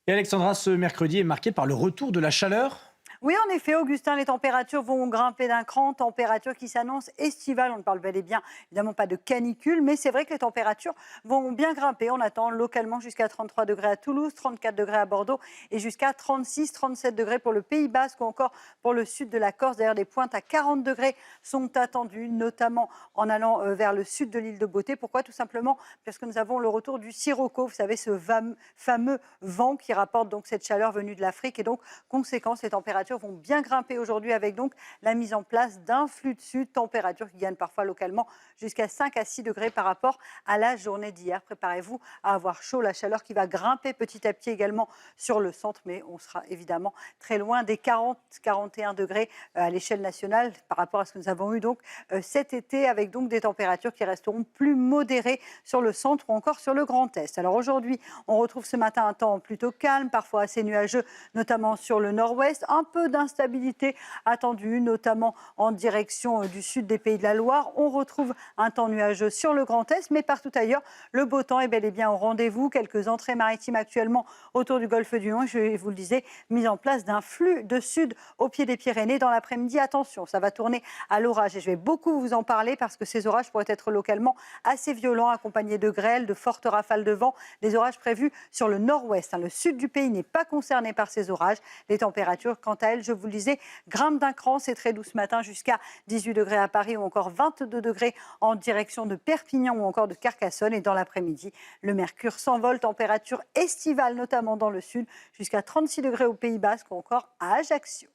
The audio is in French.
Et Alexandra, ce mercredi est marqué par le retour de la chaleur. Oui, en effet, Augustin, les températures vont grimper d'un cran, températures qui s'annoncent estivales. On ne parle bel et bien, évidemment, pas de canicule, mais c'est vrai que les températures vont bien grimper. On attend localement jusqu'à 33 degrés à Toulouse, 34 degrés à Bordeaux et jusqu'à 36, 37 degrés pour le Pays Basque ou encore pour le sud de la Corse. D'ailleurs, des pointes à 40 degrés sont attendues, notamment en allant vers le sud de l'île de Beauté. Pourquoi? Tout simplement parce que nous avons le retour du sirocco, vous savez, ce fameux vent qui rapporte donc cette chaleur venue de l'Afrique. Et donc, conséquence, les températures vont bien grimper aujourd'hui avec donc la mise en place d'un flux de sud, température qui gagne parfois localement jusqu'à 5 à 6 degrés par rapport à la journée d'hier. Préparez-vous à avoir chaud, la chaleur qui va grimper petit à petit également sur le centre, mais on sera évidemment très loin des 40-41 degrés à l'échelle nationale par rapport à ce que nous avons eu donc cet été, avec donc des températures qui resteront plus modérées sur le centre ou encore sur le Grand Est. Alors aujourd'hui, on retrouve ce matin un temps plutôt calme, parfois assez nuageux, notamment sur le nord-ouest. Un peu d'instabilité attendue, notamment en direction du sud des Pays de la Loire. On retrouve un temps nuageux sur le Grand Est, mais partout ailleurs, le beau temps est bel et bien au rendez-vous. Quelques entrées maritimes actuellement autour du golfe du Lion. Je vous le disais, mise en place d'un flux de sud au pied des Pyrénées dans l'après-midi. Attention, ça va tourner à l'orage et je vais beaucoup vous en parler parce que ces orages pourraient être localement assez violents, accompagnés de grêles, de fortes rafales de vent. Des orages prévus sur le nord-ouest. Le sud du pays n'est pas concerné par ces orages. Les températures, quant à elles, je vous le disais, grimpent d'un cran. C'est très doux ce matin, jusqu'à 18 degrés à Paris ou encore 22 degrés en direction de Perpignan ou encore de Carcassonne. Et dans l'après-midi, le mercure s'envole, température estivale notamment dans le sud, jusqu'à 36 degrés au Pays Basque ou encore à Ajaccio.